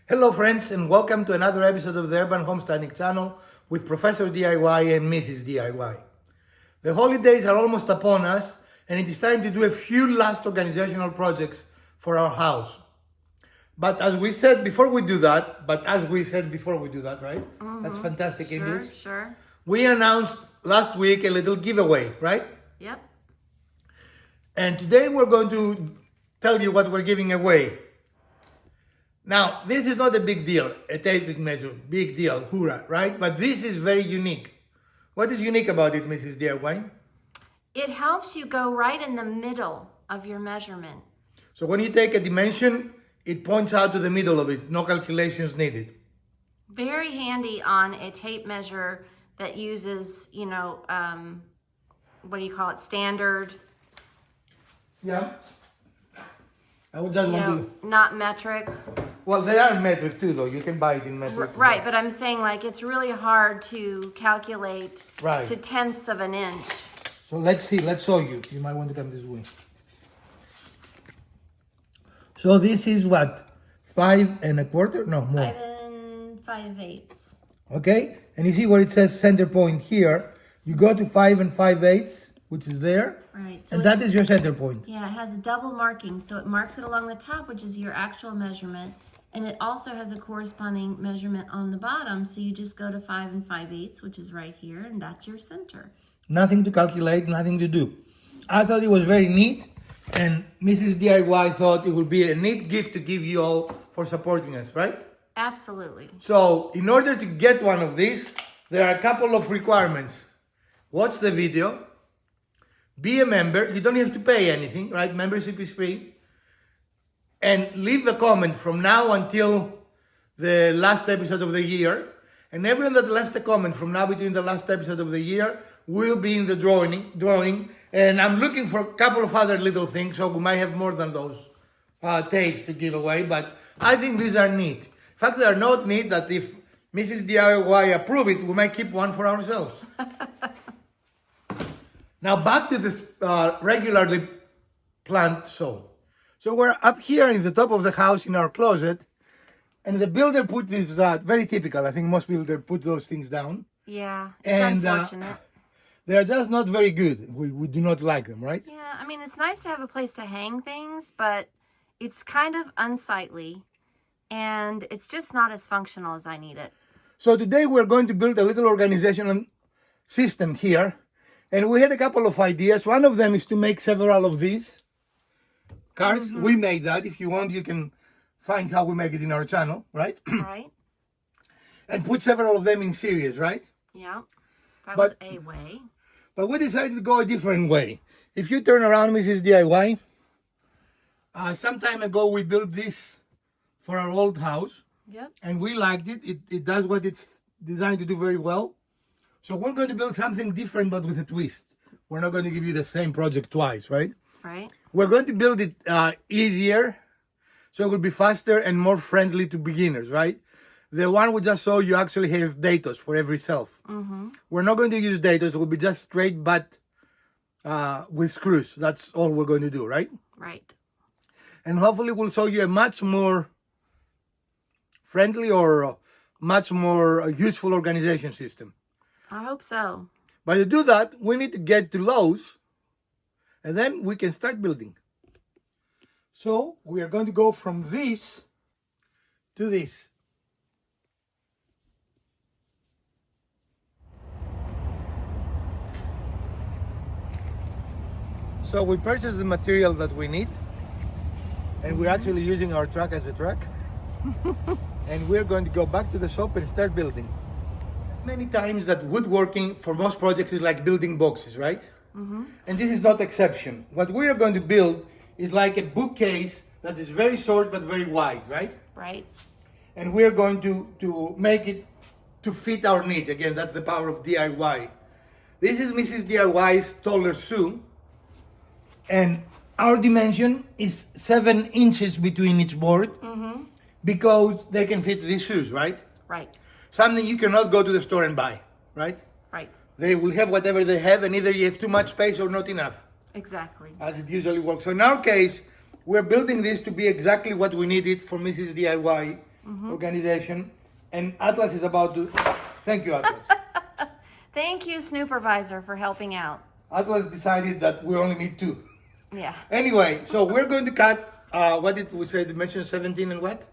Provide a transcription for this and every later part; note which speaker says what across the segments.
Speaker 1: Hello friends, and welcome to another episode of the Urban Homesteading channel with Professor DIY and Mrs. DIY. The holidays are almost upon us, and it is time to do a few last organizational projects for our house. But as we said before we do that, right? That's fantastic English.
Speaker 2: Sure.
Speaker 1: We announced last week a little giveaway, right?
Speaker 2: Yep.
Speaker 1: And today we're going to tell you what we're giving away. Now, this is not a big deal, a taping measure, big deal, hoorah, right? But this is very unique. What is unique about it, Mrs. DIY?
Speaker 2: It helps you go right in the middle of your measurement.
Speaker 1: So when you take a dimension, it points out to the middle of it, no calculations needed.
Speaker 2: Very handy on a tape measure that uses, what do you call it, standard.
Speaker 1: Yeah. I would just want to...
Speaker 2: Not metric.
Speaker 1: Well, they are metric too, though. You can buy it in metric.
Speaker 2: Right, but I'm saying like it's really hard to calculate to tenths of an inch.
Speaker 1: So let's see. Let's show you. You might want to come this way. So this is what? 5 1/4? No, more.
Speaker 2: 5 5/8.
Speaker 1: Okay? And you see where it says center point here. You go to 5 5/8, which is there.
Speaker 2: Right. So
Speaker 1: and that is your center point.
Speaker 2: Yeah, it has double marking. So it marks it along the top, which is your actual measurement. And it also has a corresponding measurement on the bottom. So you just go to 5 5/8, which is right here. And that's your center.
Speaker 1: Nothing to calculate, nothing to do. I thought it was very neat. And Mrs. DIY thought it would be a neat gift to give you all for supporting us, right?
Speaker 2: Absolutely.
Speaker 1: So in order to get one of these, there are a couple of requirements. Watch the video. Be a member. You don't have to pay anything, right? Membership is free. And leave a comment from now until the last episode of the year. And everyone that left a comment from now between the last episode of the year will be in the drawing. And I'm looking for a couple of other little things, so we might have more than those tapes to give away. But I think these are neat. In fact, they are not neat that if Mrs. DIY approve it, we might keep one for ourselves. Now back to this regularly planned saw. So we're up here in the top of the house in our closet, and the builder put this, very typical, I think most builders put those things down.
Speaker 2: Yeah, it's
Speaker 1: and,
Speaker 2: unfortunate.
Speaker 1: They're just not very good. We do not like them, right?
Speaker 2: Yeah, I mean, it's nice to have a place to hang things, but it's kind of unsightly, and it's just not as functional as I need it.
Speaker 1: So today we're going to build a little organizational system here. And we had a couple of ideas. One of them is to make several of these cards. We made that. If you want, you can find how we make it in our channel, right?
Speaker 2: Right.
Speaker 1: And put several of them in series, right?
Speaker 2: Yeah, that was a way.
Speaker 1: But we decided to go a different way. If you turn around, Mrs. DIY, some time ago we built this for our old house.
Speaker 2: Yep.
Speaker 1: And we liked it. It does what it's designed to do very well. So we're going to build something different, but with a twist. We're not going to give you the same project twice, right?
Speaker 2: Right.
Speaker 1: We're going to build it easier, so it will be faster and more friendly to beginners, right? The one we just saw, you actually have datos for every shelf. We're not going to use datos. It will be just straight butt with screws. That's all we're going to do, right?
Speaker 2: Right.
Speaker 1: And hopefully we'll show you a much more friendly or much more useful organization system.
Speaker 2: I hope so.
Speaker 1: But to do that, we need to get to Lowe's, and then we can start building. So we are going to go from this to this. So we purchased the material that we need, and we're actually using our truck as a truck. And we're going to go back to the shop and start building. Many times that woodworking for most projects is like building boxes, right? And this is not exception. What we are going to build is like a bookcase that is very short but very wide, right?
Speaker 2: Right.
Speaker 1: And we're going to make it to fit our needs. Again, that's the power of DIY. This is Mrs. DIY's taller shoe, and our dimension is 7 inches between each board because they can fit these shoes, right?
Speaker 2: Right.
Speaker 1: Something you cannot go to the store and buy, right?
Speaker 2: Right.
Speaker 1: They will have whatever they have, and either you have too much space or not enough.
Speaker 2: Exactly.
Speaker 1: As it usually works. So in our case, we're building this to be exactly what we needed for Mrs. DIY organization. And Atlas is about to, thank you Atlas.
Speaker 2: Thank you, Snoopervisor, for helping out.
Speaker 1: Atlas decided that we only need 2.
Speaker 2: Yeah.
Speaker 1: Anyway, so we're going to cut, what did we say, dimension 17 and what?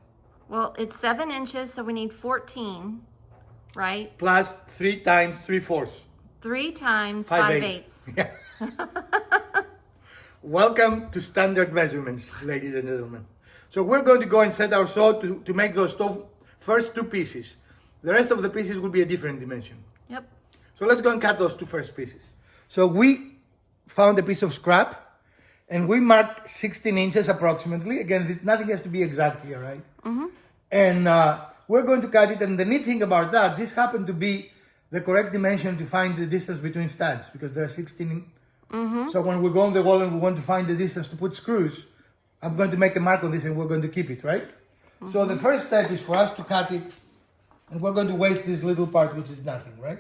Speaker 2: Well, it's 7 inches, so we need 14, right?
Speaker 1: Plus 3 times 3/4.
Speaker 2: 3 times 5/8.
Speaker 1: Yeah. Welcome to standard measurements, ladies and gentlemen. So we're going to go and set our saw to make those first 2 pieces. The rest of the pieces will be a different dimension.
Speaker 2: Yep.
Speaker 1: So let's go and cut those 2 first pieces. So we found a piece of scrap and we marked 16 inches approximately. Again, nothing has to be exact here, right? And we're going to cut it. And the neat thing about that, this happened to be the correct dimension to find the distance between studs because there are 16. So when we go on the wall and we want to find the distance to put screws, I'm going to make a mark on this and we're going to keep it, right? So the first step is for us to cut it, and we're going to waste this little part, which is nothing, right?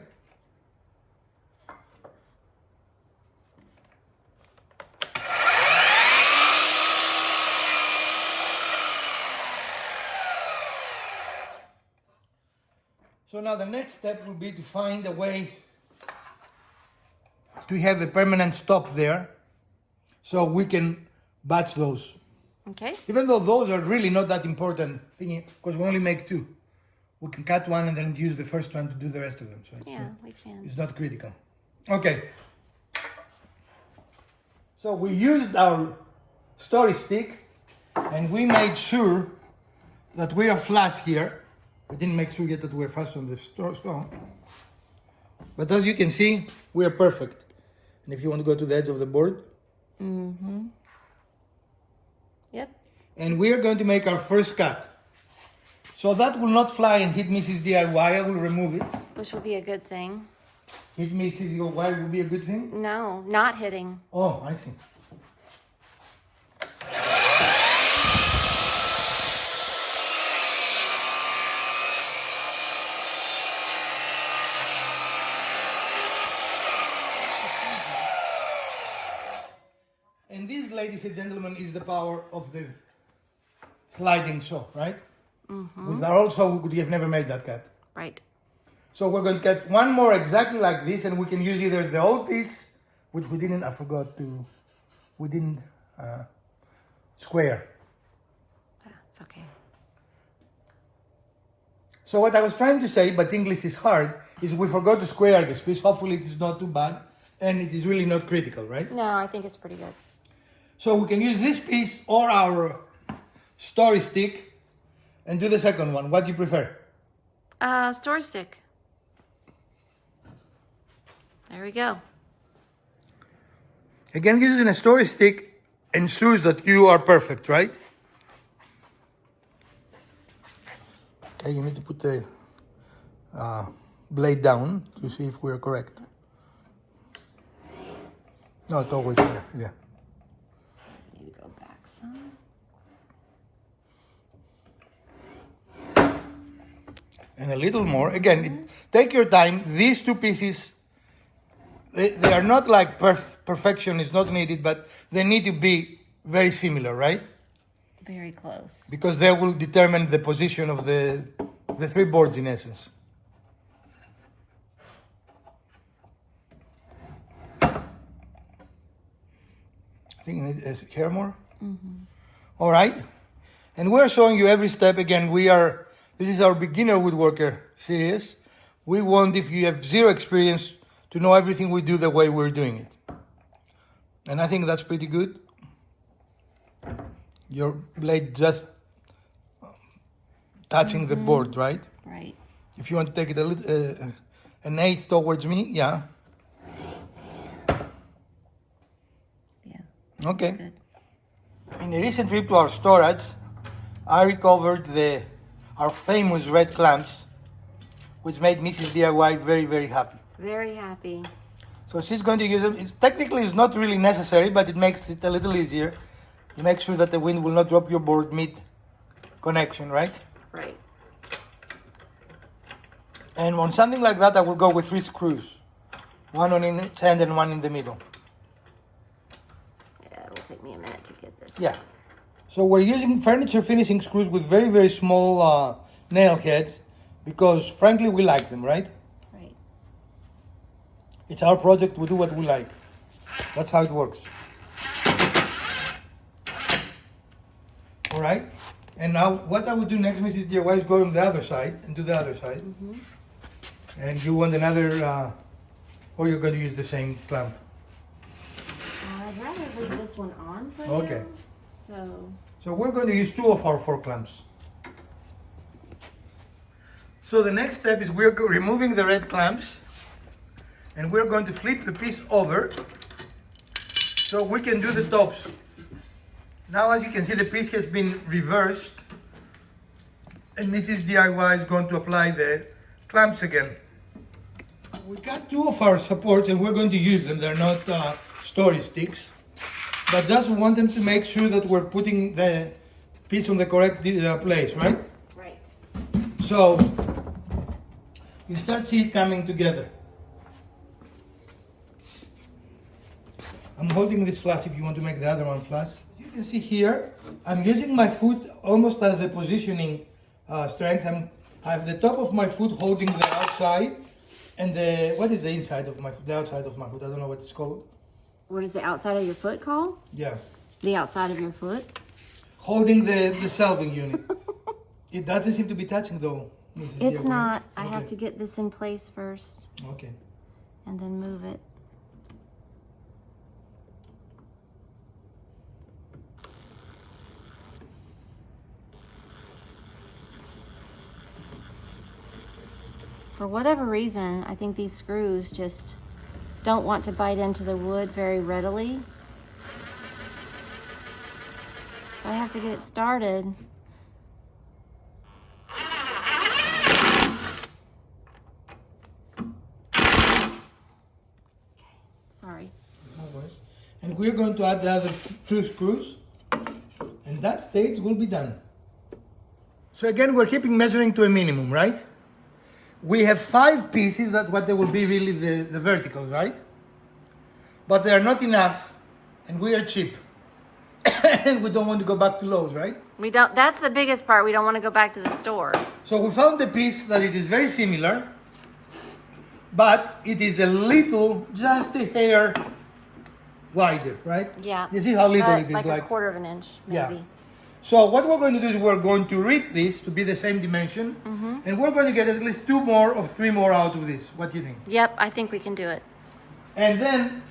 Speaker 1: So now the next step will be to find a way to have a permanent stop there so we can batch those.
Speaker 2: Okay.
Speaker 1: Even though those are really not that important thing because we only make 2. We can cut one and then use the first one to do the rest of them. So
Speaker 2: We can.
Speaker 1: it's not critical. Okay. So we used our story stick and we made sure that we are flush here. We didn't make sure yet that we're flush on the stone. But as you can see, we are perfect. And if you want to go to the edge of the board.
Speaker 2: Yep.
Speaker 1: And we are going to make our first cut. So that will not fly and hit Mrs. DIY. I will remove it.
Speaker 2: Which will be a good thing.
Speaker 1: Hit Mrs. DIY will be a good thing?
Speaker 2: No, not hitting.
Speaker 1: Oh, I see. And this, ladies and gentlemen, is the power of the sliding saw, right? With our old saw, we could have never made that cut.
Speaker 2: Right.
Speaker 1: So we're going to cut one more exactly like this, and we can use either the old piece, which we didn't, we didn't square.
Speaker 2: That's okay.
Speaker 1: So what I was trying to say, but English is hard, is we forgot to square this piece. Hopefully it is not too bad, and it is really not critical, right?
Speaker 2: No, I think it's pretty good.
Speaker 1: So we can use this piece or our story stick and do the second one. What do you prefer?
Speaker 2: Story stick. There we go.
Speaker 1: Again, using a story stick ensures that you are perfect, right? Okay, you need to put the blade down to see if we're correct. No, towards here, yeah.
Speaker 2: Need to go back some.
Speaker 1: And a little more. Again, take your time. These 2 pieces, they are not like perfection is not needed, but they need to be very similar, right?
Speaker 2: Very close.
Speaker 1: Because they will determine the position of the 3 boards in essence. I think you need a hair more. All right. And we're showing you every step. Again, this is our beginner woodworker series. We want, if you have 0 experience, to know everything we do the way we're doing it. And I think that's pretty good. Your blade just touching the board, right?
Speaker 2: Right.
Speaker 1: If you want to take it a little, an 8 towards me, yeah.
Speaker 2: Yeah.
Speaker 1: Okay.
Speaker 2: Good.
Speaker 1: In a recent trip to our storage, I recovered our famous red clamps, which made Mrs. DIY very, very happy.
Speaker 2: Very happy.
Speaker 1: So she's going to use them. Technically, it's not really necessary, but it makes it a little easier. You make sure that the wind will not drop your board mid-connection, right?
Speaker 2: Right.
Speaker 1: And on something like that, I will go with 3 screws. 1 on each end and 1 in the middle.
Speaker 2: Yeah, it'll take me a minute to get this.
Speaker 1: Yeah. So we're using furniture finishing screws with very, very small nail heads because frankly we like them, right?
Speaker 2: Right.
Speaker 1: It's our project, we do what we like. That's how it works. All right. And now what I would do next, Mrs. DIY, is go on the other side and do the other side. And you want another, or you're going to use the same clamp?
Speaker 2: I'd rather leave this one on for
Speaker 1: Okay.
Speaker 2: now.
Speaker 1: So we're going to use 2 of our 4 clamps. So the next step is we're removing the red clamps and we're going to flip the piece over so we can do the tops. Now as you can see the piece has been reversed and Mrs. DIY is going to apply the clamps again. We got 2 of our supports and we're going to use them. They're not story sticks. But just want them to make sure that we're putting the piece on the correct place, right?
Speaker 2: Right.
Speaker 1: So you start see it coming together. I'm holding this flush if you want to make the other one flush. You can see here, I'm using my foot almost as a positioning strength. I have the top of my foot holding the outside and what is the inside of my foot? The outside of my foot, I don't know what it's called.
Speaker 2: What is the outside of your foot called?
Speaker 1: Yeah.
Speaker 2: The outside of your foot?
Speaker 1: Holding the selving unit. It doesn't seem to be touching though.
Speaker 2: It's not. I
Speaker 1: Okay.
Speaker 2: have to get this in place first
Speaker 1: Okay.
Speaker 2: and then move it. For whatever reason, I think these screws just don't want to bite into the wood very readily. So I have to get it started. Okay, sorry.
Speaker 1: No worries. And we're going to add the other 2 screws and that stage will be done. So again, we're keeping measuring to a minimum, right? We have 5 pieces that what they will be really the verticals, right? But they are not enough and we are cheap. And we don't want to go back to Lowe's, right?
Speaker 2: We don't, that's the biggest part. We don't want to go back to the store.
Speaker 1: So we found a piece that it is very similar, but it is a little, just a hair wider, right?
Speaker 2: Yeah.
Speaker 1: You see how little it is?
Speaker 2: Like a quarter of an inch, maybe.
Speaker 1: Yeah. So what we're going to do is we're going to rip this to be the same dimension, and we're going to get at least 2 more or 3 more out of this. What do you think?
Speaker 2: Yep, I think we can do it.
Speaker 1: And then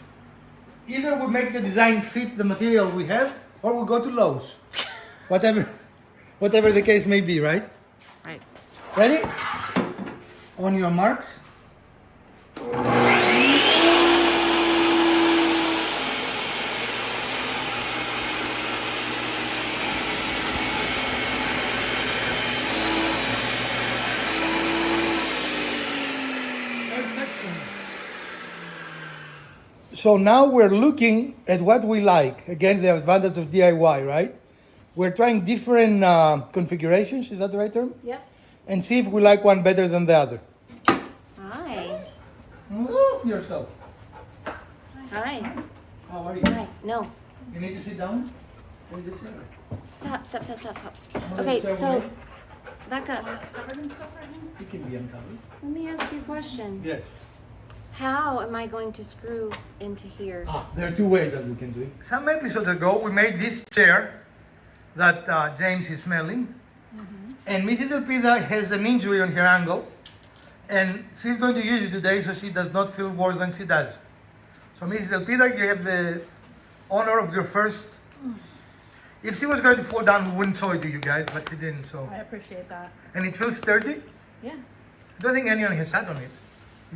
Speaker 1: either we make the design fit the material we have, or we go to Lowe's. whatever the case may be, right?
Speaker 2: Right.
Speaker 1: Ready? On your marks. So now we're looking at what we like. Again, the advantage of DIY, right? We're trying different configurations, is that the right term?
Speaker 2: Yep.
Speaker 1: And see if we like one better than the other.
Speaker 2: Hi.
Speaker 1: Move yourself.
Speaker 2: Hi.
Speaker 1: How are you?
Speaker 2: Hi. No.
Speaker 1: You need to sit down? In the chair.
Speaker 2: Stop.
Speaker 1: Wanna
Speaker 2: Okay,
Speaker 1: serve
Speaker 2: so
Speaker 1: me?
Speaker 2: back up.
Speaker 1: You can be uncovered.
Speaker 2: Let me ask you a question.
Speaker 1: Yes.
Speaker 2: How am I going to screw into here?
Speaker 1: There are 2 ways that we can do it. Some episodes ago, we made this chair that James is smelling. And Mrs. Elpida has an injury on her ankle. And she's going to use it today so she does not feel worse than she does. So Mrs. Elpida, you have the honor of your first. If she was going to fall down, we wouldn't show it to you guys, but she didn't. So.
Speaker 3: I appreciate that.
Speaker 1: And it feels sturdy.
Speaker 3: Yeah.
Speaker 1: I don't think anyone has sat on it.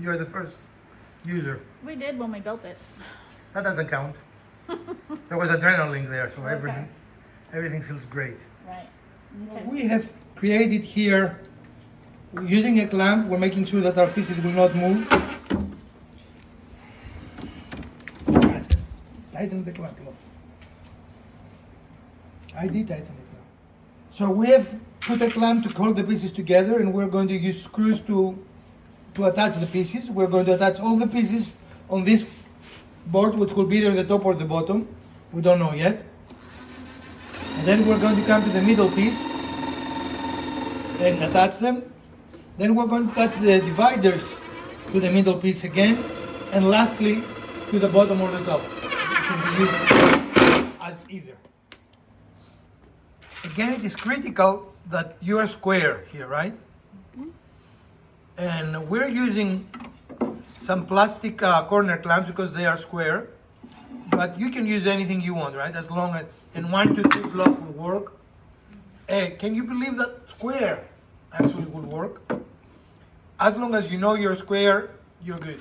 Speaker 1: You're the first user.
Speaker 3: We did when we built it.
Speaker 1: That doesn't count. There was adrenaline there, so
Speaker 3: Okay.
Speaker 1: everything feels great.
Speaker 3: Right. Okay.
Speaker 1: We have created here, using a clamp, we're making sure that our pieces will not move. Tighten the clamp, look. I did tighten the clamp. So we have put a clamp to hold the pieces together, and we're going to use screws to attach the pieces. We're going to attach all the pieces on this board, which will be either the top or the bottom. We don't know yet. And then we're going to come to the middle piece. and attach them. Then we're going to attach the dividers to the middle piece again, and lastly to the bottom or the top. It can be used as either. Again, it is critical that you are square here, right? And we're using some plastic corner clamps because they are square, but you can use anything you want, right? As long as, and 1, 2, 3 block will work. Can you believe that square actually will work? As long as you know you're square, you're good.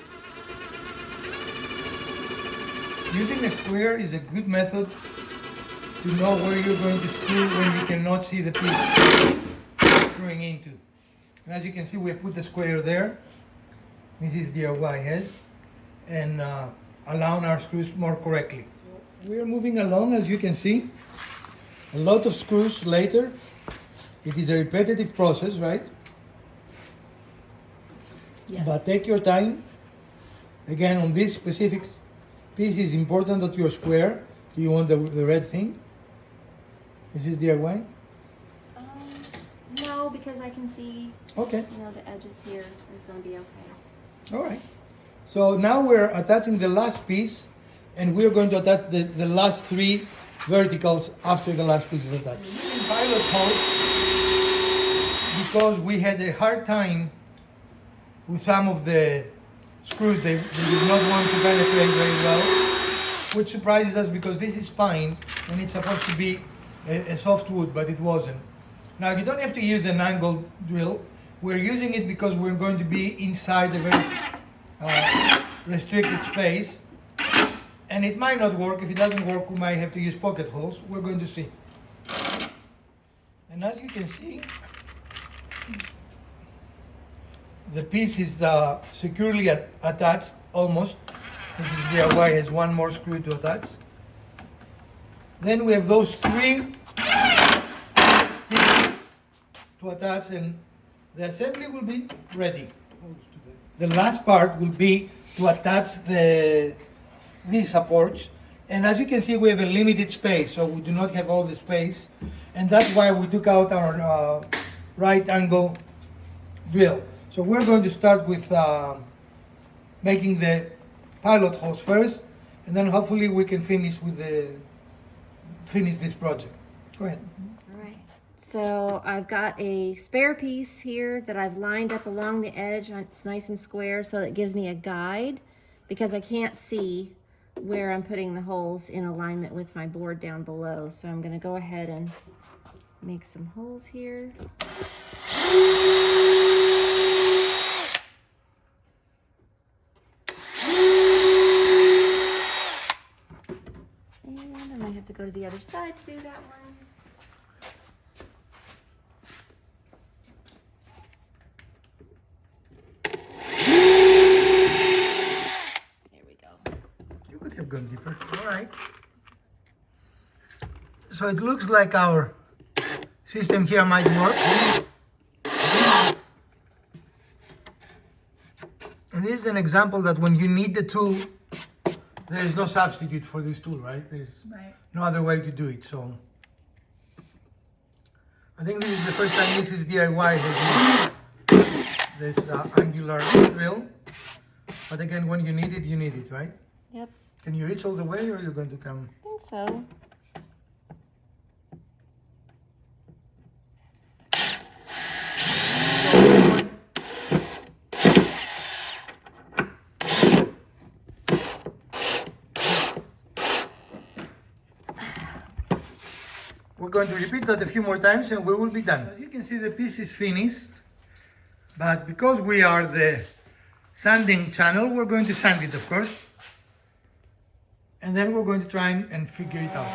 Speaker 1: Using a square is a good method to know where you're going to screw when you cannot see the piece screwing into. And as you can see, we have put the square there. This is DIY, yes? And allowing our screws more correctly. So we're moving along, as you can see. A lot of screws later. It is a repetitive process, right?
Speaker 3: Yes.
Speaker 1: But take your time. Again, on this specific piece, it's important that you're square. Do you want the red thing? Is this DIY?
Speaker 2: No, because I can see,
Speaker 1: Okay.
Speaker 2: the edges here are going to be okay.
Speaker 1: All right. So now we're attaching the last piece, and we're going to attach the last 3 verticals after the last piece is attached. Using pilot holes, because we had a hard time with some of the screws, they did not want to penetrate very well, which surprises us because this is pine and it's supposed to be a soft wood, but it wasn't. Now you don't have to use an angle drill. We're using it because we're going to be inside a very restricted space, and it might not work. If it doesn't work, we might have to use pocket holes. We're going to see. And as you can see, the piece is securely attached almost. This is DIY, has 1 more screw to attach. Then we have those 3 pieces to attach, and the assembly will be ready. The last part will be to attach these supports, and as you can see, we have a limited space, so we do not have all the space, and that's why we took out our right angle drill. So we're going to start with making the pilot holes first, and then hopefully we can finish this project. Go ahead.
Speaker 2: All right. So I've got a spare piece here that I've lined up along the edge. It's nice and square, so it gives me a guide because I can't see where I'm putting the holes in alignment with my board down below. So I'm going to go ahead and make some holes here. And I might have to go to the other side to do that one. There we go.
Speaker 1: You could have gone deeper. All right. So it looks like our system here might work. And this is an example that when you need the tool, there is no substitute for this tool, right? There's no other way to do it. So I think this is the first time this is DIY has used this angular drill. But again, when you need it, right?
Speaker 2: Yep.
Speaker 1: Can you reach all the way, or you're going to come?
Speaker 2: I think so.
Speaker 1: We're going to repeat that a few more times and we will be done. As you can see, the piece is finished, but because we are the sanding channel, we're going to sand it, of course, and then we're going to try and figure it out.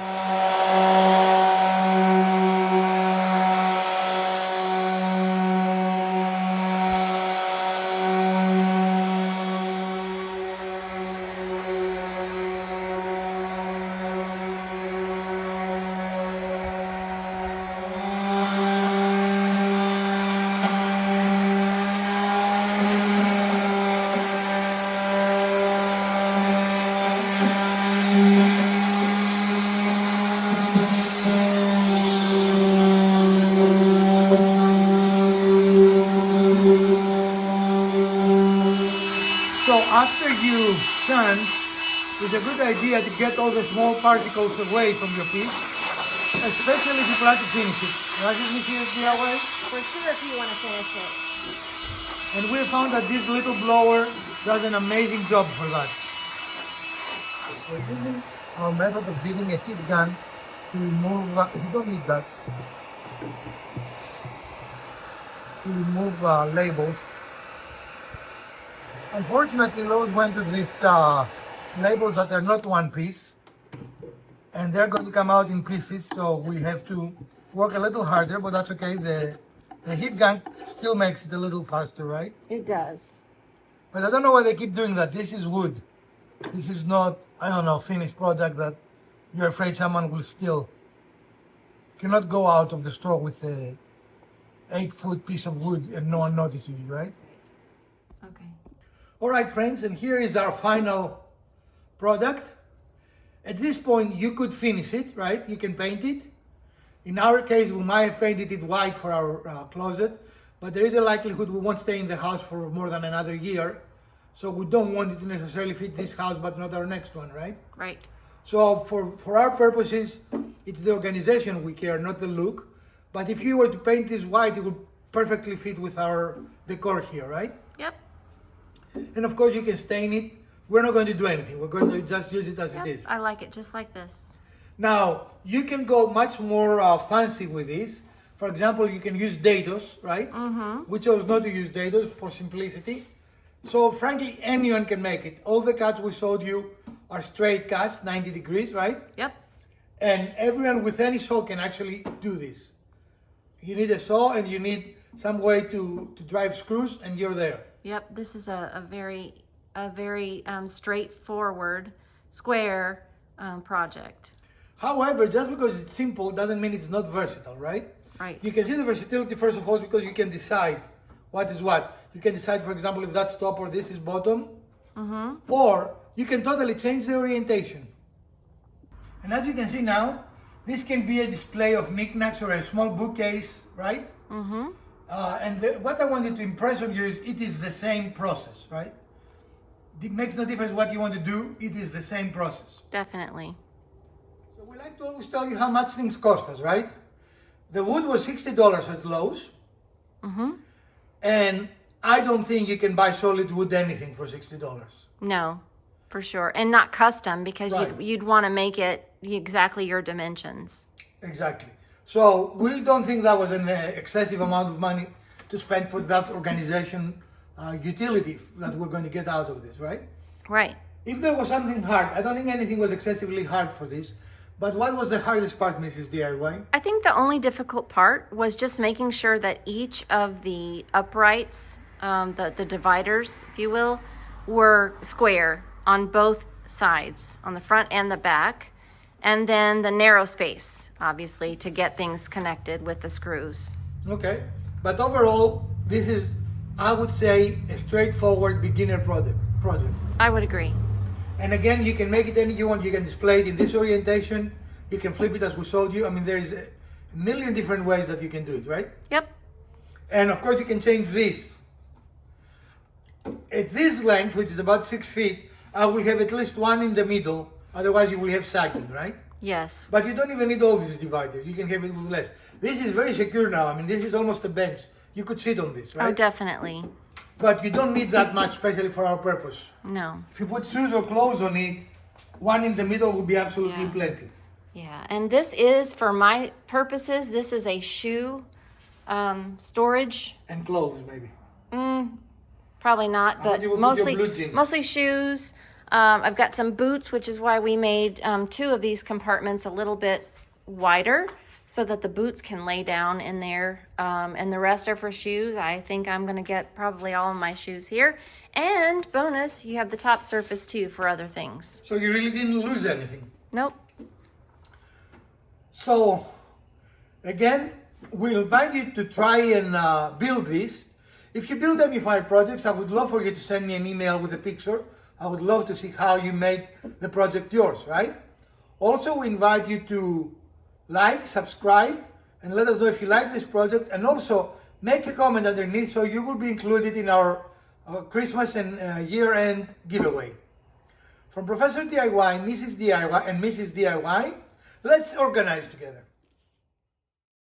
Speaker 1: After you sand, it's a good idea to get all the small particles away from your piece, especially if you plan to finish it. Right, Mrs. DIY?
Speaker 2: For sure, if you want to finish it.
Speaker 1: And we found that this little blower does an amazing job for that. We're using our method of using a heat gun to remove, you don't need that, to remove labels. Unfortunately, Lowe's went to these labels that are not one piece, and they're going to come out in pieces, so we have to work a little harder, but that's okay. The heat gun still makes it a little faster, right?
Speaker 2: It does.
Speaker 1: But I don't know why they keep doing that. This is wood. This is not, I don't know, finished product that you're afraid someone will steal. You cannot go out of the store with a 8-foot piece of wood and no one notices you, right?
Speaker 2: Okay.
Speaker 1: All right, friends, and here is our final product. At this point, you could finish it, right? You can paint it. In our case, we might have painted it white for our closet, but there is a likelihood we won't stay in the house for more than another year. So we don't want it to necessarily fit this house, but not our next one, right?
Speaker 2: Right.
Speaker 1: So for our purposes, it's the organization we care, not the look. But if you were to paint this white, it would perfectly fit with our decor here, right?
Speaker 2: Yep.
Speaker 1: And of course, you can stain it. We're not going to do anything. We're going to just use it as
Speaker 2: Yep.
Speaker 1: it is.
Speaker 2: I like it just like this.
Speaker 1: Now, you can go much more fancy with this. For example, you can use dados, right? Mm-hmm. We chose not to use dados for simplicity. So frankly, anyone can make it. All the cuts we showed you are straight cuts, 90 degrees, right?
Speaker 2: Yep.
Speaker 1: And everyone with any saw can actually do this. You need a saw and you need some way to drive screws, and you're there.
Speaker 2: Yep. This is a very straightforward square project.
Speaker 1: However, just because it's simple doesn't mean it's not versatile, right?
Speaker 2: Right.
Speaker 1: You can see the versatility first of all because you can decide what is what. You can decide, for example, if that's top or this is bottom. Mm-hmm. Or you can totally change the orientation. And as you can see now, this can be a display of knickknacks or a small bookcase, right? Mm-hmm. What I wanted to impress on you is it is the same process, right? It makes no difference what you want to do. It is the same process.
Speaker 2: Definitely.
Speaker 1: So we like to always tell you how much things cost us, right? The wood was $60 at Lowe's. Mm-hmm. And I don't think you can buy solid wood anything for $60.
Speaker 2: No, for sure. And not custom because
Speaker 1: Right.
Speaker 2: you'd want to make it exactly your dimensions.
Speaker 1: Exactly. So we don't think that was an excessive amount of money to spend for that organization utility that we're going to get out of this, right?
Speaker 2: Right.
Speaker 1: If there was something hard, I don't think anything was excessively hard for this. But what was the hardest part, Mrs. DIY?
Speaker 2: I think the only difficult part was just making sure that each of the uprights, the dividers, if you will, were square on both sides, on the front and the back. And then the narrow space, obviously, to get things connected with the screws.
Speaker 1: Okay. But overall, this is, I would say, a straightforward beginner project.
Speaker 2: I would agree.
Speaker 1: And again, you can make it any you want. You can display it in this orientation. You can flip it as we showed you. I mean, there is a million different ways that you can do it, right?
Speaker 2: Yep.
Speaker 1: And of course, you can change this. At this length, which is about 6 feet, I will have at least one in the middle. Otherwise, you will have sagging, right?
Speaker 2: Yes.
Speaker 1: But you don't even need all these dividers. You can have it with less. This is very secure now. I mean, this is almost a bench. You could sit on this, right?
Speaker 2: Oh, definitely.
Speaker 1: But you don't need that much, especially for our purpose.
Speaker 2: No.
Speaker 1: If you put shoes or clothes on it, one in the middle will be absolutely
Speaker 2: Yeah.
Speaker 1: plenty.
Speaker 2: Yeah. And this is, for my purposes, this is a shoe storage.
Speaker 1: And clothes, maybe.
Speaker 2: Probably not,
Speaker 1: thought
Speaker 2: but
Speaker 1: you would put your
Speaker 2: mostly
Speaker 1: blue jeans.
Speaker 2: mostly shoes. I've got some boots, which is why we made 2 of these compartments a little bit wider so that the boots can lay down in there. And the rest are for shoes. I think I'm going to get probably all of my shoes here. And bonus, you have the top surface too for other things.
Speaker 1: So you really didn't lose anything.
Speaker 2: Nope.
Speaker 1: So, again, we invite you to try and build this. If you build any fire projects, I would love for you to send me an email with a picture. I would love to see how you make the project yours, right? Also, we invite you to like, subscribe, and let us know if you like this project. And also, make a comment underneath so you will be included in our Christmas and year-end giveaway. From Professor DIY, Mrs. DIY, and Mrs. DIY, let's organize together.